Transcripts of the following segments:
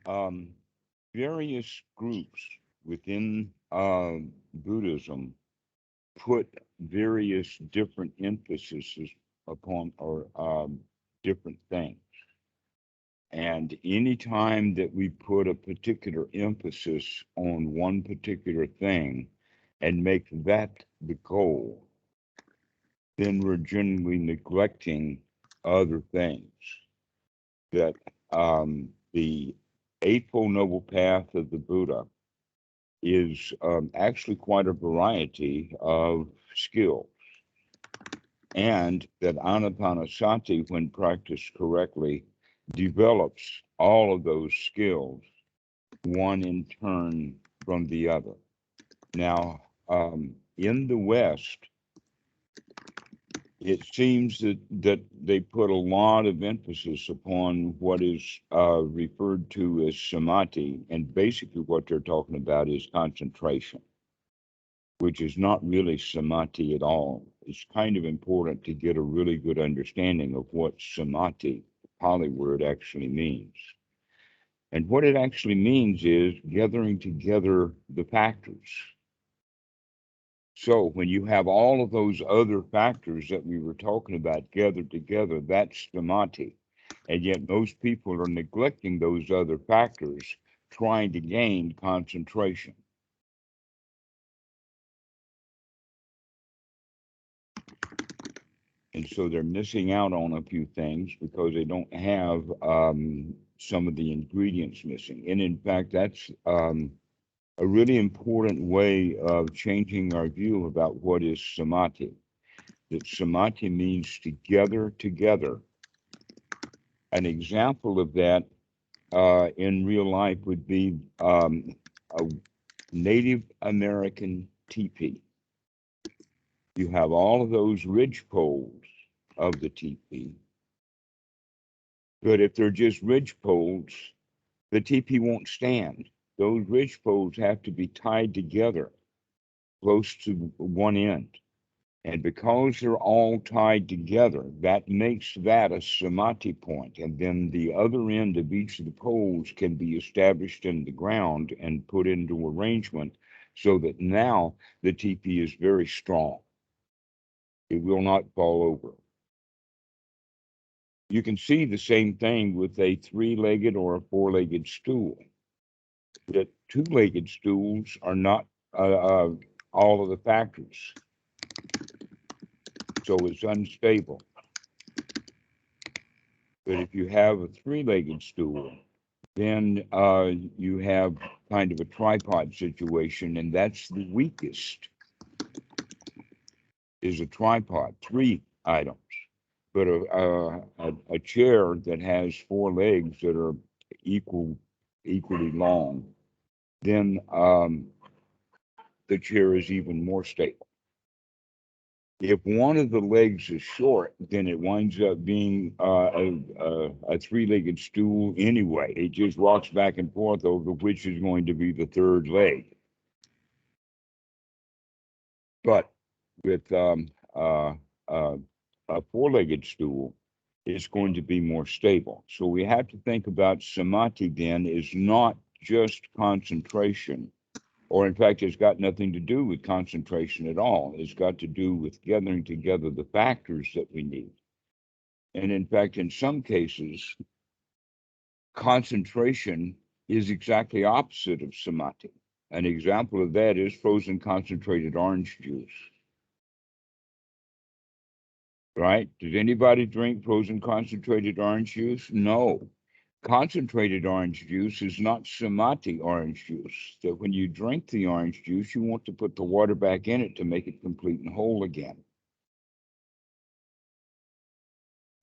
Um, Various groups within Buddhism put various different emphases upon or different things. And anytime that we put a particular emphasis on one particular thing and make that the goal, then we're generally neglecting other things. That the Eightfold Noble Path of the Buddha is actually quite a variety of skills, and that anapanasati, when practiced correctly, develops all of those skills, one in turn from the other. Now, in the West, it seems that they put a lot of emphasis upon what is referred to as samadhi, and basically what they're talking about is concentration, which is not really samadhi at all. It's kind of important to get a really good understanding of what samadhi, the Pali word, actually means. And what it actually means is gathering together the factors. So when you have all of those other factors that we were talking about gathered together, that's samadhi. And yet most people are neglecting those other factors, trying to gain concentration. And so they're missing out on a few things because they don't have some of the ingredients missing. And in fact, that's a really important way of changing our view about what is samadhi. That samadhi means together, together. An example of that in real life would be a Native American teepee. You have all of those ridge poles of the teepee, but if they're just ridge poles, the teepee won't stand. Those ridge poles have to be tied together close to one end. And because they're all tied together, that makes that a samadhi point. And then the other end of each of the poles can be established in the ground and put into arrangement so that now the teepee is very strong. It will not fall over. You can see the same thing with a three-legged or a four-legged stool. That two-legged stools are not all of the factors, so it's unstable. But if you have a three-legged stool, then you have kind of a tripod situation, and that's the weakest, is a tripod, three items. But a chair that has four legs that are equally long, then the chair is even more stable. If one of the legs is short, then it winds up being a three-legged stool anyway. It just rocks back and forth over which is going to be the third leg. But with a four-legged stool, it's going to be more stable. So we have to think about samadhi then is not just concentration, or in fact, it's got nothing to do with concentration at all. It's got to do with gathering together the factors that we need. And in fact, in some cases, concentration is exactly opposite of samadhi. An example of that is frozen concentrated orange juice, right? Does anybody drink frozen concentrated orange juice? No. Concentrated orange juice is not samadhi orange juice. So when you drink the orange juice, you want to put the water back in it to make it complete and whole again.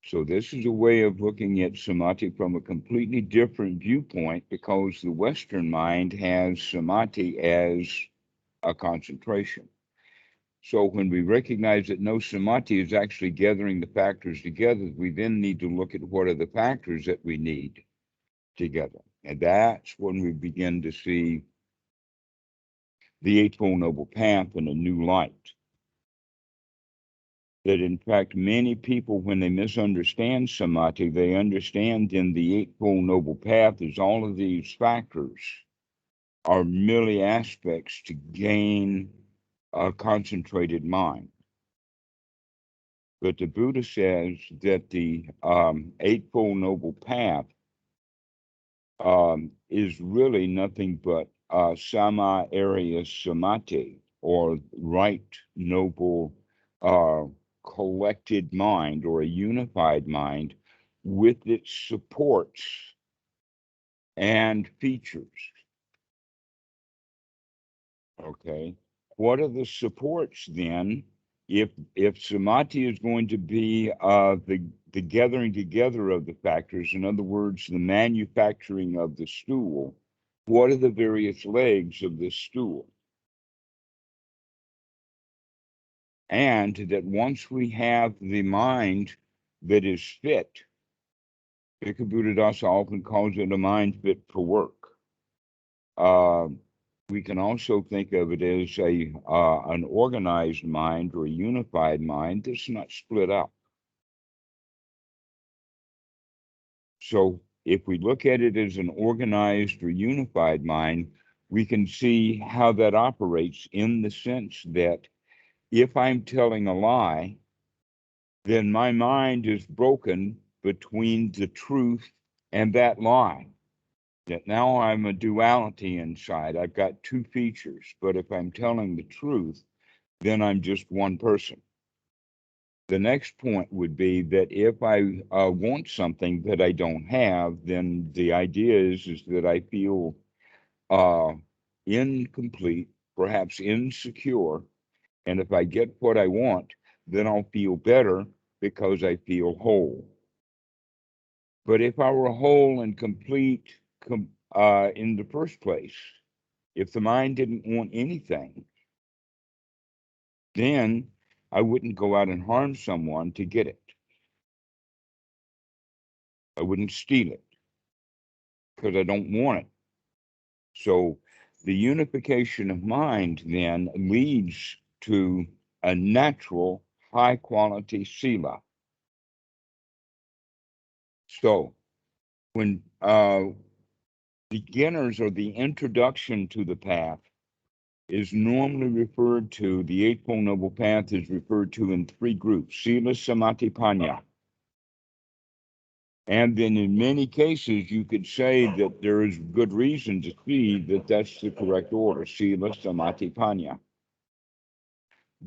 So this is a way of looking at samadhi from a completely different viewpoint, because the Western mind has samadhi as a concentration. So when we recognize that no, samadhi is actually gathering the factors together, we then need to look at what are the factors that we need together. And that's when we begin to see the Eightfold Noble Path in a new light. that in fact many people, when they misunderstand samadhi, they understand in the Eightfold Noble Path as all of these factors are merely aspects to gain a concentrated mind. But the Buddha says that the Eightfold Noble Path is really nothing but sama area samadhi, or right noble collected mind, or a unified mind with its supports and features. Okay, what are the supports then? If samadhi is going to be the gathering together of the factors, in other words, the manufacturing of the stool, what are the various legs of this stool? And that once we have the mind that is fit, Bhikkhu Buddhadasa often calls it a mind fit for work. We can also think of it as an organized mind, or a unified mind that's not split up. So if we look at it as an organized or unified mind, we can see how that operates, in the sense that if I'm telling a lie, then my mind is broken between the truth and that lie. That now I'm a duality inside. I've got two features, but if I'm telling the truth, then I'm just one person. The next point would be that if I want something that I don't have, then the idea is that I feel incomplete, perhaps insecure. And if I get what I want, then I'll feel better because I feel whole. But if I were whole and complete in the first place, if the mind didn't want anything, then I wouldn't go out and harm someone to get it. I wouldn't steal it because I don't want it. So the unification of mind then leads to a natural, high quality Sila. So when beginners, or the introduction to the path, is normally referred to, the Eightfold Noble Path is referred to in three groups: Sila, Samadhi, Panna. And then in many cases, you could say that there is good reason to see that that's the correct order: Sila, Samadhi, Panna.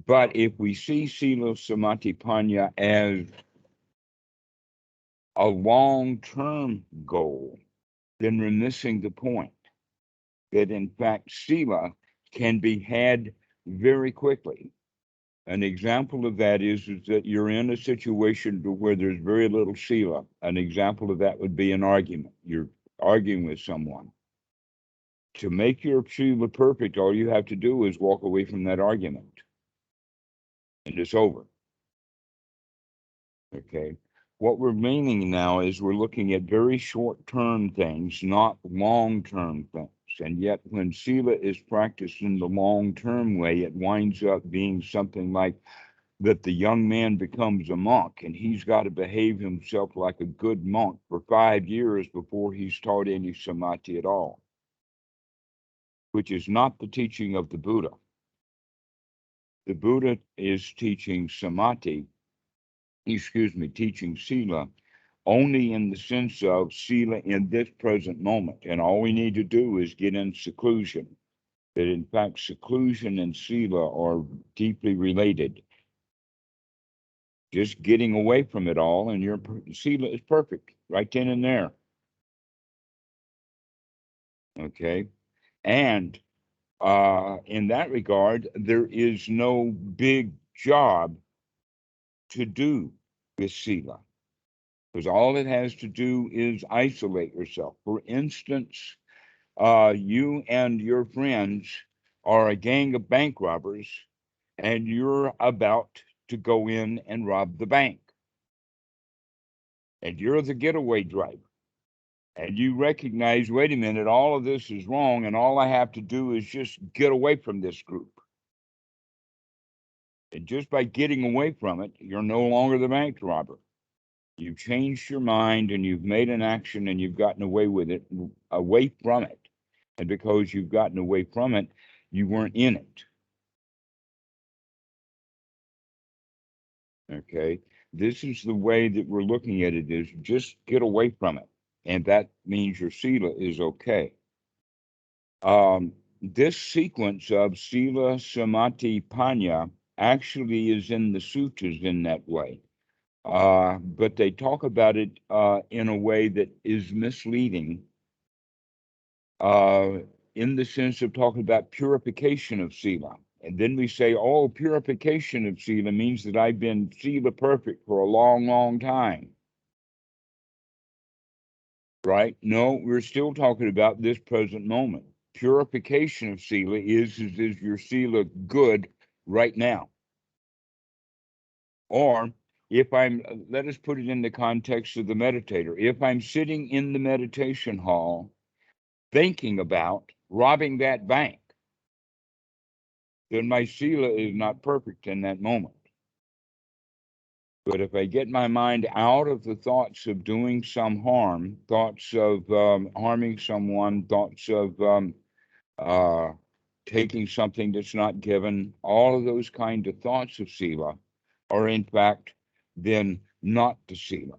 But if we see Sila, Samadhi, Panna as a long-term goal, then we're missing the point. That in fact, Sila can be had very quickly. An example of that is that you're in a situation where there's very little Sila. An example of that would be an argument. You're arguing with someone. To make your Sila perfect, all you have to do is walk away from that argument, and it's over. Okay. What we're meaning now is we're looking at very short-term things, not long-term things. And yet when Sila is practiced in the long-term way, it winds up being something like that the young man becomes a monk, and he's got to behave himself like a good monk for 5 years before he's taught any samadhi at all, which is not the teaching of the Buddha. The Buddha is teaching samadhi, teaching Sila, only in the sense of Sila in this present moment. And all we need to do is get in seclusion. That in fact, seclusion and Sila are deeply related. Just getting away from it all, and your Sila is perfect right then and there. Okay. And in that regard, there is no big job to do with Sila, because all it has to do is isolate yourself. For instance, you and your friends are a gang of bank robbers, and you're about to go in and rob the bank. And you're the getaway driver. And you recognize, wait a minute, all of this is wrong, and all I have to do is just get away from this group. And just by getting away from it, you're no longer the bank robber. You've changed your mind and you've made an action and you've gotten away with it, away from it. And because you've gotten away from it, you weren't in it. Okay. This is the way that we're looking at it, is just get away from it. And that means your Sila is okay. This sequence of Sila, Samadhi, Panna actually is in the suttas in that way. But they talk about it in a way that is misleading, in the sense of talking about purification of Sila. And then we say, oh, purification of Sila means that I've been Sila perfect for a long, long time. Right? No, we're still talking about this present moment. Purification of Sila is your Sila good right now? Or if let us put it in the context of the meditator. If I'm sitting in the meditation hall thinking about robbing that bank, then my Sila is not perfect in that moment. But if I get my mind out of the thoughts of doing some harm, thoughts of harming someone, thoughts of uh, taking something that's not given, all of those kind of thoughts of Sila are in fact then not the Sila.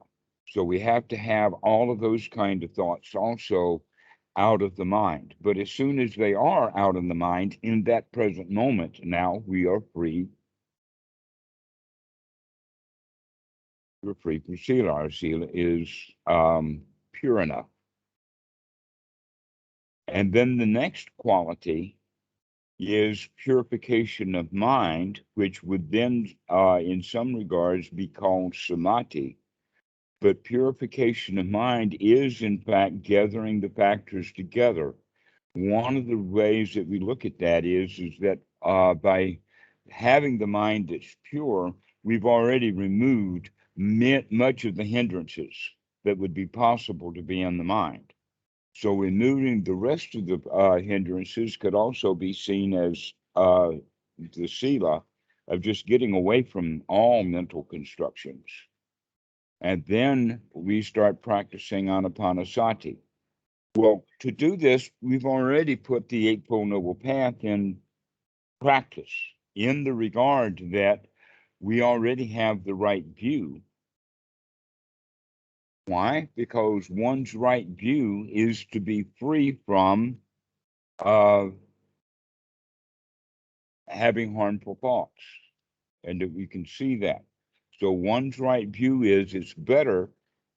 So we have to have all of those kind of thoughts also out of the mind. But as soon as they are out of the mind in that present moment, now we are free. We're free from Sila. Our Sila is pure enough. And then the next quality is purification of mind, which would then, in some regards, be called samadhi. But purification of mind is, in fact, gathering the factors together. One of the ways that we look at that is that by having the mind that's pure, we've already removed much of the hindrances that would be possible to be in the mind. So removing the rest of the hindrances could also be seen as the Sila of just getting away from all mental constructions. And then we start practicing anapanasati. Well, to do this, we've already put the Eightfold Noble Path in practice in the regard that we already have the right view. Why? Because one's right view is to be free from having harmful thoughts, and that we can see that. So one's right view is it's better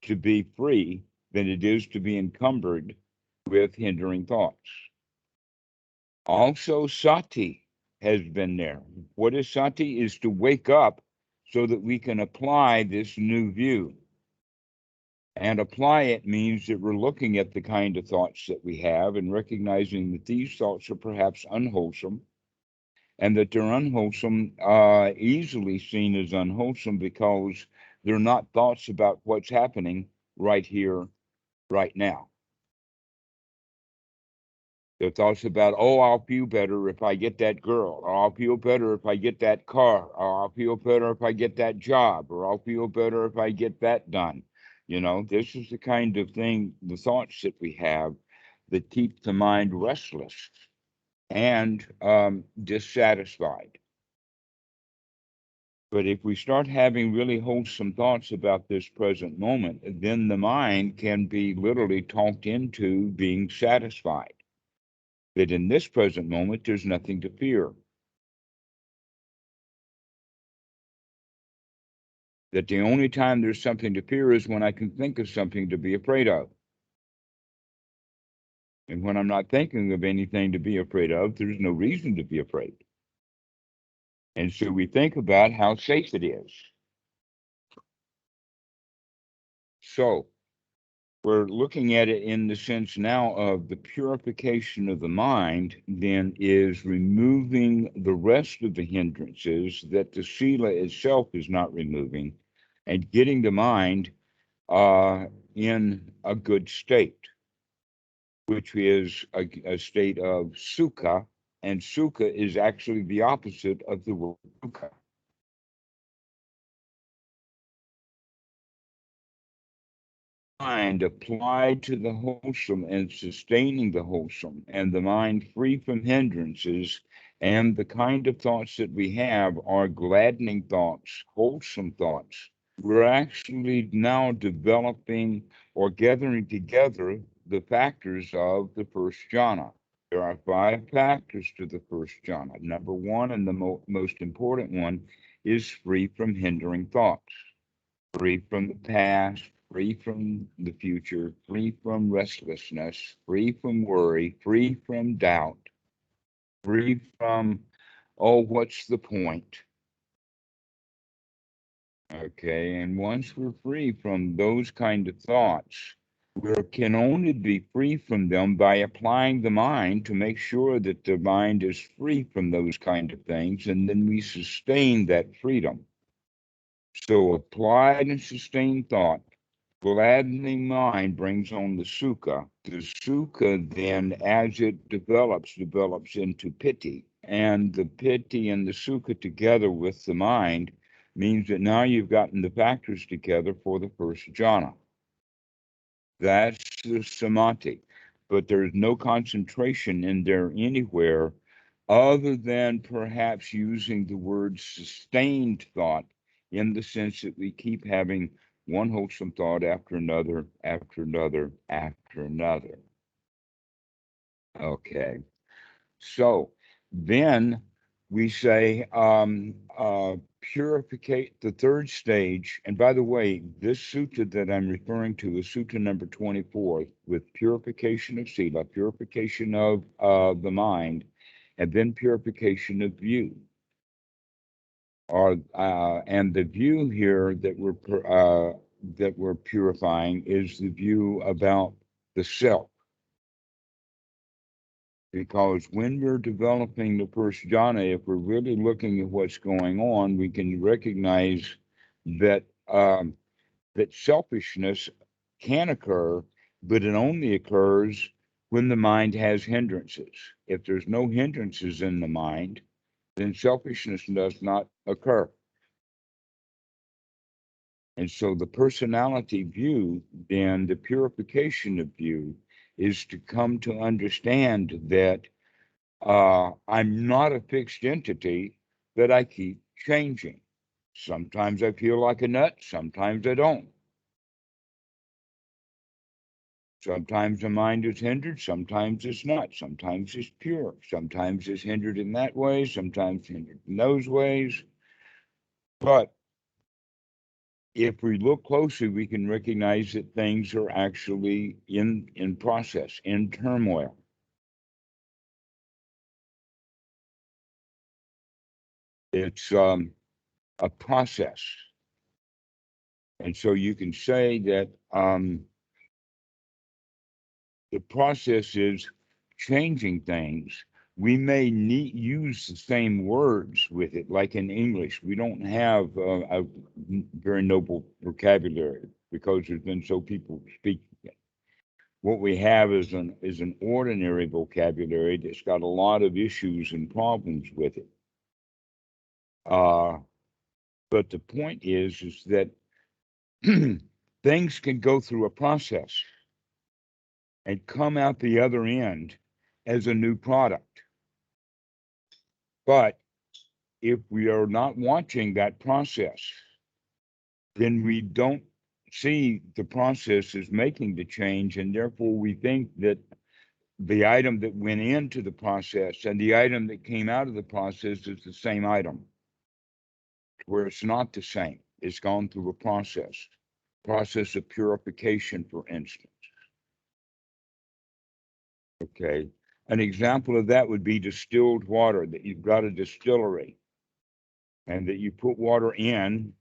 to be free than it is to be encumbered with hindering thoughts. Also, sati has been there. What is sati? Is to wake up so that we can apply this new view. And apply it means that we're looking at the kind of thoughts that we have and recognizing that these thoughts are perhaps unwholesome, and that they're unwholesome, easily seen as unwholesome because they're not thoughts about what's happening right here, right now. They're thoughts about, oh, I'll feel better if I get that girl, or I'll feel better if I get that car, or I'll feel better if I get that job, or I'll feel better if I get that done. You know, this is the kind of thing, the thoughts that we have that keep the mind restless and dissatisfied. But if we start having really wholesome thoughts about this present moment, then the mind can be literally talked into being satisfied. That in this present moment, there's nothing to fear. That the only time there's something to fear is when I can think of something to be afraid of. And when I'm not thinking of anything to be afraid of, there's no reason to be afraid. And so we think about how safe it is. So we're looking at it in the sense now of the purification of the mind, then is removing the rest of the hindrances that the Sila itself is not removing, and getting the mind in a good state, which is a state of Sukkha, and Sukkha is actually the opposite of the word Dukkha. mind applied to the wholesome and sustaining the wholesome, and the mind free from hindrances, and the kind of thoughts that we have are gladdening thoughts, wholesome thoughts. We're actually now developing or gathering together the factors of the first jhana. There are 5 factors to the first jhana. Number 1, and the most important one, is free from hindering thoughts, free from the past, free from the future, free from restlessness, free from worry, free from doubt, free from, oh, what's the point? Okay, and once we're free from those kind of thoughts, we can only be free from them by applying the mind to make sure that the mind is free from those kind of things, and then we sustain that freedom. So applied and sustained thought, gladdening mind brings on the Sukkha. The Sukkha then, as it develops into piti. And the piti and the Sukkha together with the mind means that now you've gotten the factors together for the first jhana. That's the Samadhi. But there's no concentration in there anywhere other than perhaps using the word sustained thought, in the sense that we keep having one wholesome thought after another, after another, after another. Okay. So then we say purificate the third stage. And by the way, this sutta that I'm referring to is sutta number 24, with purification of Sila, purification of the mind, and then purification of view. And the view here that we're purifying is the view about the self. Because when we're developing the first jhana, if we're really looking at what's going on, we can recognize that that selfishness can occur, but it only occurs when the mind has hindrances. If there's no hindrances in the mind, then selfishness does not occur. And so the personality view, then the purification of view, is to come to understand that I'm not a fixed entity, that I keep changing. Sometimes I feel like a nut, sometimes I don't. Sometimes the mind is hindered, sometimes it's not. Sometimes it's pure, sometimes it's hindered in that way, sometimes hindered in those ways. But if we look closely, we can recognize that things are actually in process, in turmoil. It's a process. And so you can say that the process is changing things. We may use the same words with it, like in English. We don't have a very noble vocabulary because there's been so people speaking it. What we have is an ordinary vocabulary that's got a lot of issues and problems with it. But the point is that things can go through a process and come out the other end as a new product. But if we are not watching that process, then we don't see the process as making the change, and therefore we think that the item that went into the process and the item that came out of the process is the same item, where it's not the same. It's gone through a process of purification, for instance. Okay. An example of that would be distilled water, that you've got a distillery and that you put water in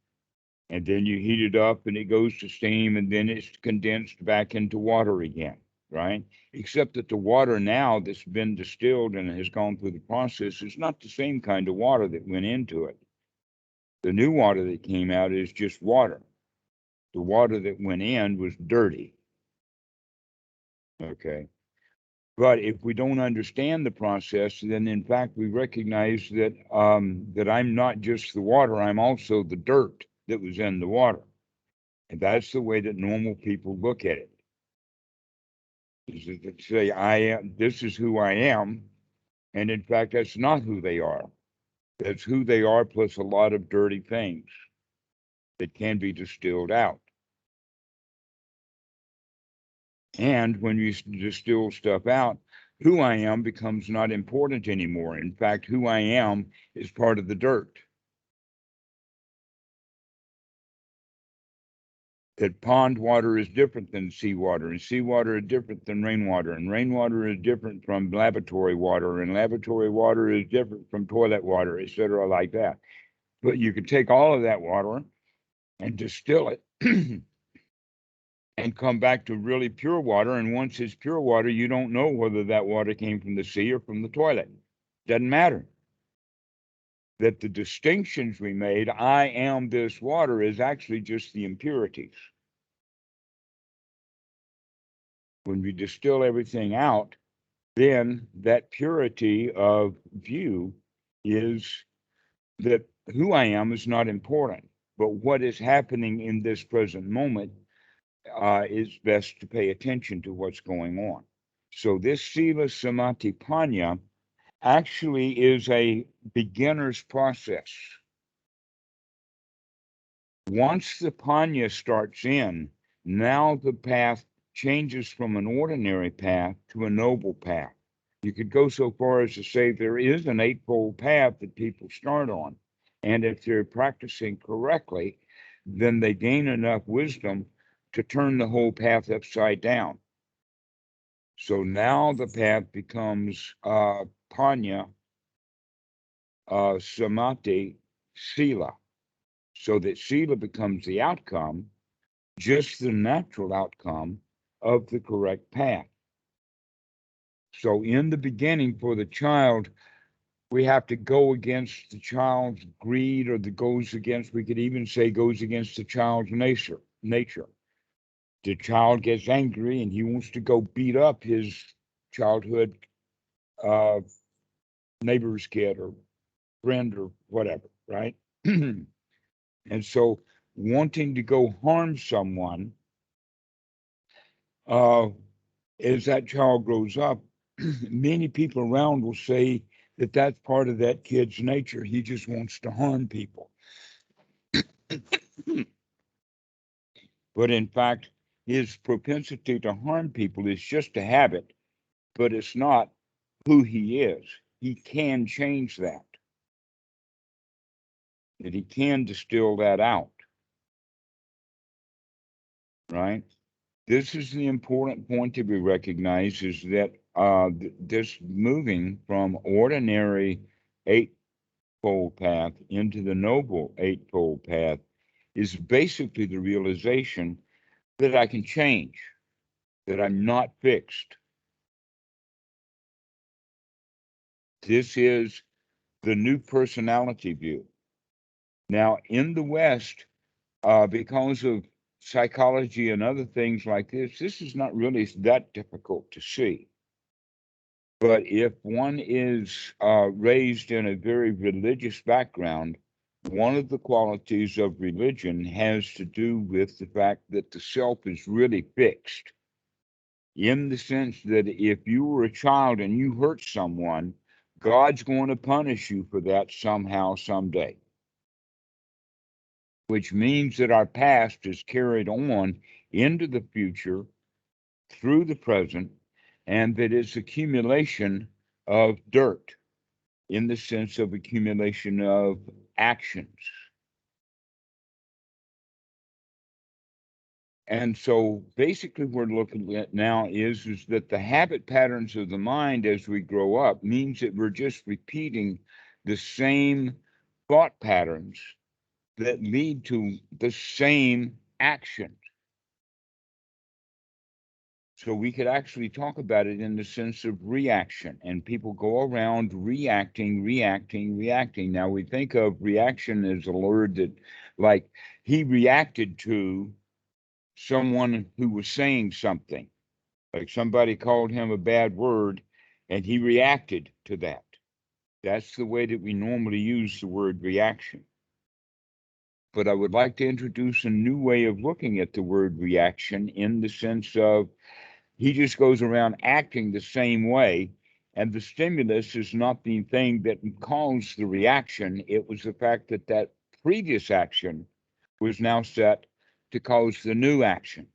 and then you heat it up and it goes to steam and then it's condensed back into water again, right? Except that the water now that's been distilled and has gone through the process is not the same kind of water that went into it. The new water that came out is just water. The water that went in was dirty. Okay. But if we don't understand the process, then in fact we recognize that that I'm not just the water, I'm also the dirt that was in the water. And that's the way that normal people look at it. Is that they say, I am, this is who I am. And in fact, that's not who they are. That's who they are, plus a lot of dirty things that can be distilled out. And when you distill stuff out, who I am becomes not important anymore. In fact, who I am is part of the dirt. That pond water is different than seawater, and seawater is different than rainwater, and rainwater is different from laboratory water, and laboratory water is different from toilet water, etc., like that. But you can take all of that water and distill it and come back to really pure water. And once it's pure water, you don't know whether that water came from the sea or from the toilet. Doesn't matter. That the distinctions we made, I am this water, is actually just the impurities. When we distill everything out, then that purity of view is that who I am is not important, but what is happening in this present moment is best to pay attention to what's going on. So this Sila Samadhi Panna actually is a beginner's process. Once the Panna starts in, now the path changes from an ordinary path to a noble path. You could go so far as to say there is an eightfold path that people start on. And if they're practicing correctly, then they gain enough wisdom to turn the whole path upside down. So now the path becomes Panna, Samadhi, Sila. So that Sila becomes the outcome, just the natural outcome of the correct path. So in the beginning, for the child, we have to go against the child's greed, or we could even say goes against the child's nature. The child gets angry and he wants to go beat up his childhood neighbor's kid or friend or whatever, right? And so wanting to go harm someone, as that child grows up, many people around will say that that's part of that kid's nature. He just wants to harm people. But in fact, his propensity to harm people is just a habit, but it's not who he is. He can change that he can distill that out, right? This is the important point to be recognized, is that this moving from ordinary eightfold path into the noble eightfold path is basically the realization that I can change, that I'm not fixed. This is the new personality view. Now, in the West, because of psychology and other things like this is not really that difficult to see. But if one is raised in a very religious background, one of the qualities of religion has to do with the fact that the self is really fixed, in the sense that if you were a child and you hurt someone, God's going to punish you for that somehow, someday. Which means that our past is carried on into the future through the present, and that it's accumulation of dirt, in the sense of accumulation of actions. And so basically what we're looking at now is that the habit patterns of the mind as we grow up means that we're just repeating the same thought patterns that lead to the same actions. So we could actually talk about it in the sense of reaction, and people go around reacting. Now we think of reaction as a word that, like, he reacted to someone who was saying something, like somebody called him a bad word and he reacted to that. That's the way that we normally use the word reaction. but I would like to introduce a new way of looking at the word reaction, in the sense of he just goes around acting the same way, and the stimulus is not the thing that caused the reaction. It was the fact that that previous action was now set to cause the new action.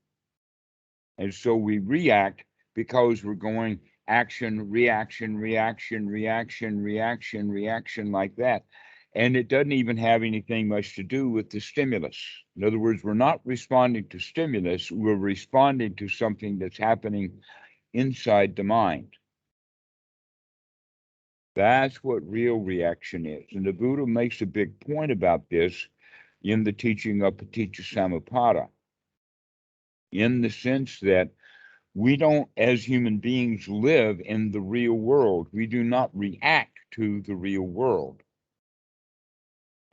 And so we react because we're going action, reaction, reaction, reaction, reaction, reaction, like that. And it doesn't even have anything much to do with the stimulus. In other words, we're not responding to stimulus, we're responding to something that's happening inside the mind. That's what real reaction is. And the Buddha makes a big point about this in the teaching of Paticca Samuppada, in the sense that we don't, as human beings, live in the real world. We do not react to the real world.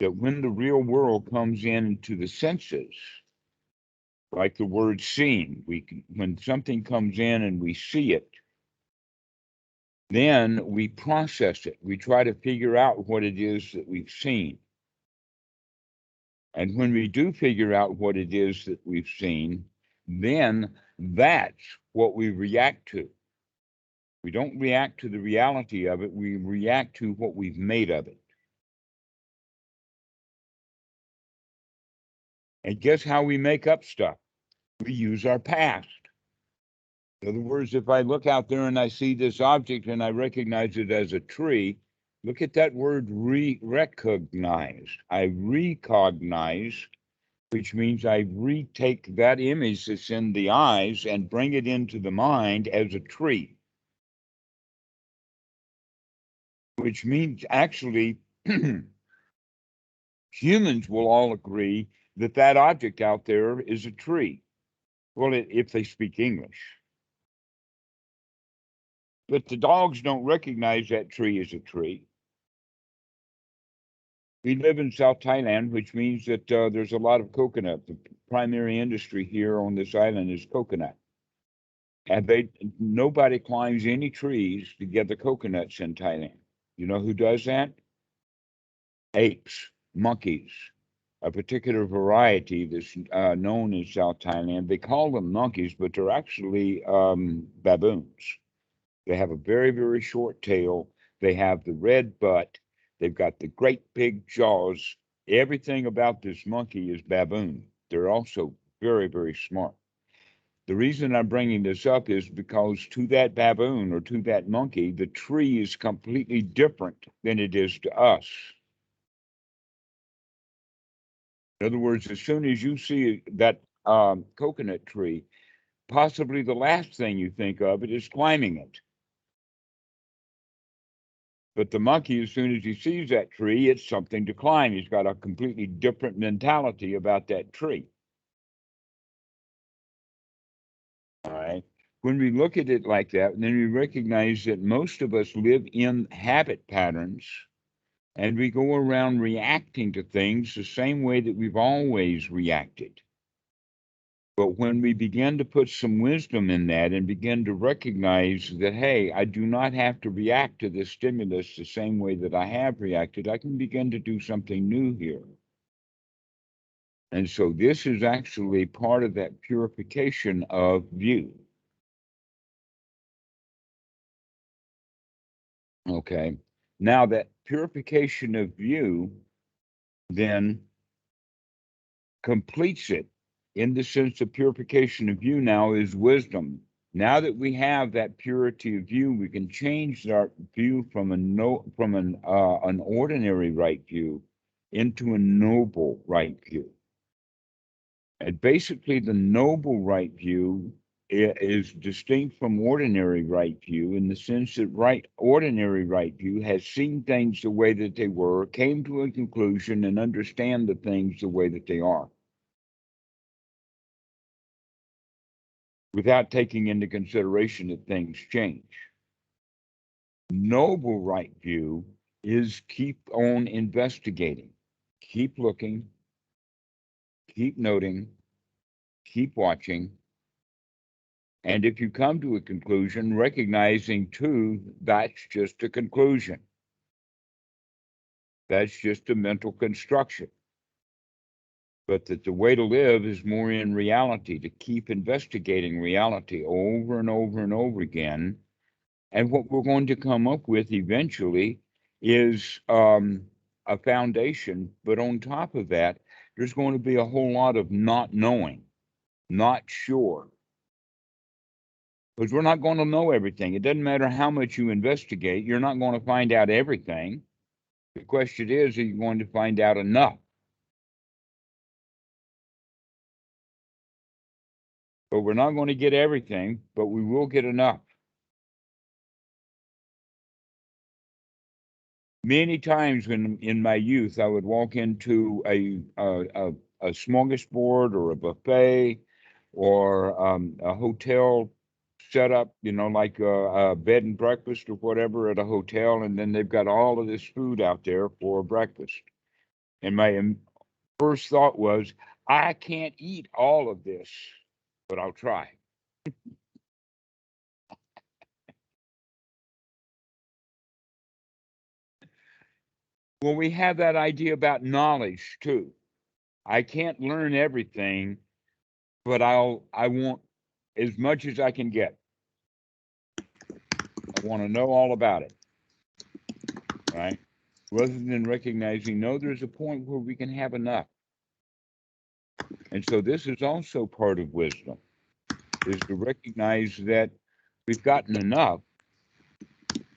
That when the real world comes into the senses, like the word seeing, when something comes in and we see it, then we process it. We try to figure out what it is that we've seen. And when we do figure out what it is that we've seen, then that's what we react to. We don't react to the reality of it, we react to what we've made of it. And guess how we make up stuff? We use our past. In other words, if I look out there and I see this object and I recognize it as a tree, look at that word recognize. I recognize, which means I retake that image that's in the eyes and bring it into the mind as a tree. Which means actually humans will all agree that that object out there is a tree. Well, if they speak English. But the dogs don't recognize that tree as a tree. We live in South Thailand, which means that there's a lot of coconut. The primary industry here on this island is coconut. And nobody climbs any trees to get the coconuts in Thailand. You know who does that? Apes, monkeys, a particular variety that's known in South Thailand. They call them monkeys, but they're actually baboons. They have a very, very short tail. They have the red butt. They've got the great big jaws. Everything about this monkey is baboon. They're also very, very smart. The reason I'm bringing this up is because to that baboon or to that monkey, the tree is completely different than it is to us. In other words, as soon as you see that coconut tree, possibly the last thing you think of it is climbing it. But the monkey, as soon as he sees that tree, it's something to climb. He's got a completely different mentality about that tree. All right. When we look at it like that, then we recognize that most of us live in habit patterns, and we go around reacting to things the same way that we've always reacted. But when we begin to put some wisdom in that and begin to recognize that, hey, I do not have to react to this stimulus the same way that I have reacted, I can begin to do something new here. And so this is actually part of that purification of view. Okay. Now that purification of view then completes it, in the sense of purification of view now is wisdom. Now that we have that purity of view, we can change our view from an ordinary right view into a noble right view. And basically, the noble right view is distinct from ordinary right view, in the sense that ordinary right view has seen things the way that they were, came to a conclusion, and understand the things the way that they are, without taking into consideration that things change. Noble right view is keep on investigating, keep looking, keep noting, keep watching. And if you come to a conclusion, recognizing too, that's just a conclusion. That's just a mental construction. but that the way to live is more in reality, to keep investigating reality over and over and over again. And what we're going to come up with eventually is a foundation, but on top of that, there's going to be a whole lot of not knowing, not sure, because we're not going to know everything. It doesn't matter how much you investigate, you're not going to find out everything. The question is, are you going to find out enough? But we're not going to get everything, but we will get enough. Many times when in my youth, I would walk into a smorgasbord or a buffet or a hotel setup, you know, like a bed and breakfast or whatever at a hotel, and then they've got all of this food out there for breakfast. And my first thought was, I can't eat all of this, but I'll try. Well, we have that idea about knowledge too. I can't learn everything, but I want as much as I can get. I want to know all about it, right? Rather than recognizing, no, there's a point where we can have enough. And so this is also part of wisdom, is to recognize that we've gotten enough,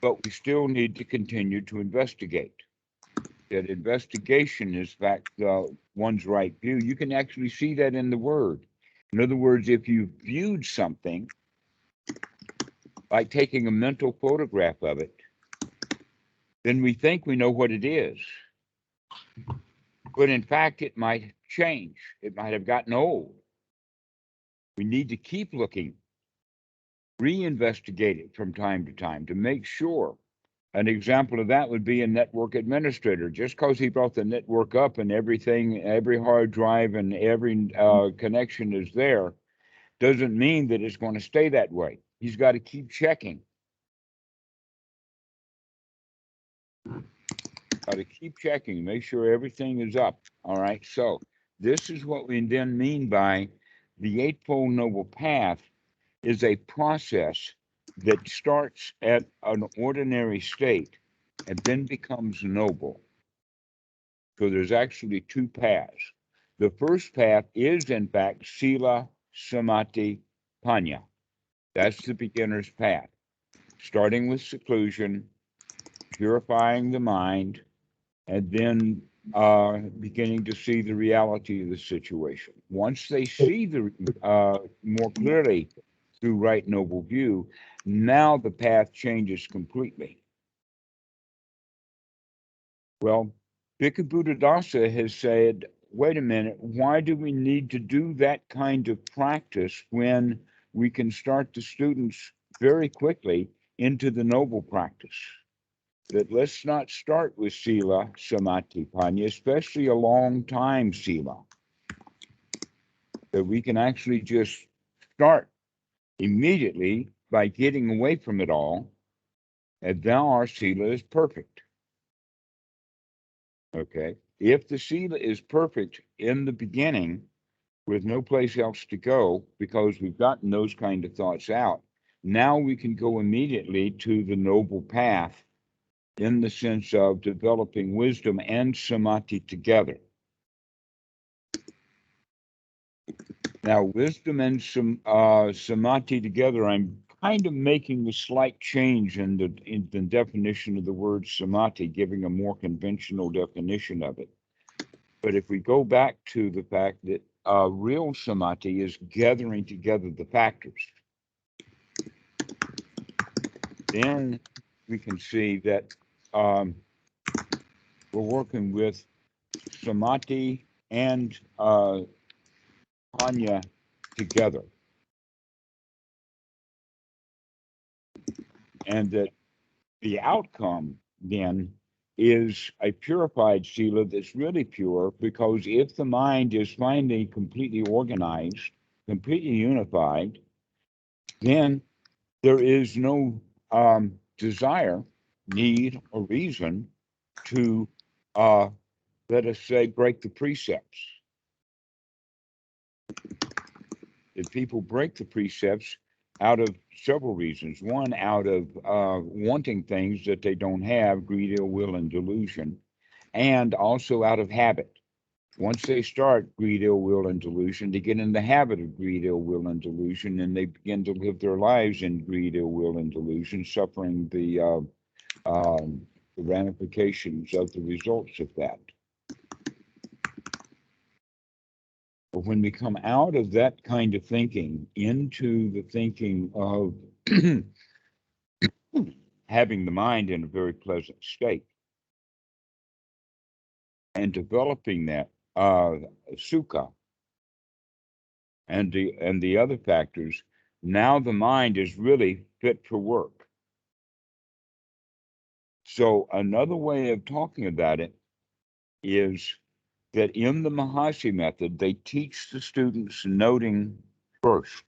but we still need to continue to investigate. That investigation is, in fact, one's right view. You can actually see that in the word. In other words, if you viewed something, like taking a mental photograph of it, then we think we know what it is. But in fact, it might change. It might have gotten old. We need to keep looking, reinvestigate it from time to time to make sure. An example of that would be a network administrator. Just because he brought the network up and everything, every hard drive and every connection is there, doesn't mean that it's going to stay that way. He's got to keep checking. Got to keep checking, make sure everything is up. All right. So this is what we then mean by the Eightfold Noble Path is a process that starts at an ordinary state and then becomes noble. So there's actually two paths. The first path is, in fact, Sila, Samadhi, Panna. That's the beginner's path, starting with seclusion, purifying the mind, and then beginning to see the reality of the situation. Once they see the more clearly through right noble view, now the path changes completely. Well, Bhikkhu Buddhadasa has said, wait a minute, why do we need to do that kind of practice when we can start the students very quickly into the noble practice? That let's not start with Sila, Samadhi, Panna, especially a long time Sila. That we can actually just start immediately by getting away from it all, and now our Sila is perfect. Okay. If the Sila is perfect in the beginning, with no place else to go, because we've gotten those kind of thoughts out, now we can go immediately to the noble path in the sense of developing wisdom and samadhi together. Now, wisdom and samadhi together, I'm kind of making a slight change in the definition of the word samadhi, giving a more conventional definition of it. But if we go back to the fact that real samadhi is gathering together the factors, then we can see that we're working with samadhi and Panna together. And that the outcome then is a purified Sila that's really pure, because if the mind is finally completely organized, completely unified, then there is no desire, need, or reason to, let us say, break the precepts. that people break the precepts out of several reasons. One, out of wanting things that they don't have, greed, ill will, and delusion, and also out of habit. Once they start greed, ill will, and delusion, they get in the habit of greed, ill will, and delusion, and they begin to live their lives in greed, ill will, and delusion, suffering the ramifications of the results of that. But when we come out of that kind of thinking into the thinking of having the mind in a very pleasant state and developing that Sukkha and the other factors, now the mind is really fit for work. So another way of talking about it is that in the Mahasi method, they teach the students noting first.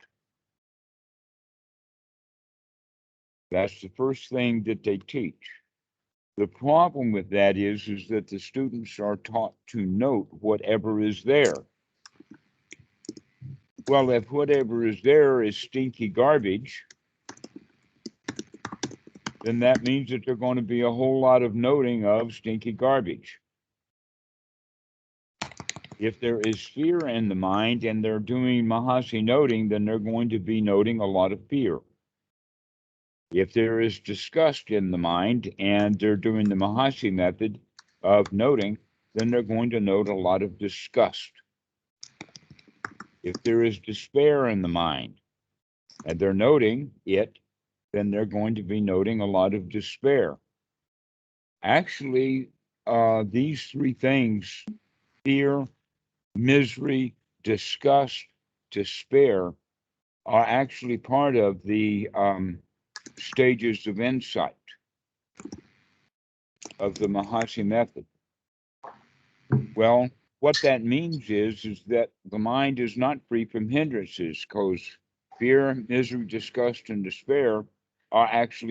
That's the first thing that they teach. The problem with that is that the students are taught to note whatever is there. Well, if whatever is there is stinky garbage, then that means that there's going to be a whole lot of noting of stinky garbage. If there is fear in the mind and they're doing Mahasi noting, then they're going to be noting a lot of fear. If there is disgust in the mind and they're doing the Mahasi method of noting, then they're going to note a lot of disgust. If there is despair in the mind and they're noting it, then they're going to be noting a lot of despair. Actually, these three things, fear, misery, disgust, despair, are actually part of the stages of insight of the Mahasi method. Well, what that means is that the mind is not free from hindrances, because fear, misery, disgust, and despair are actually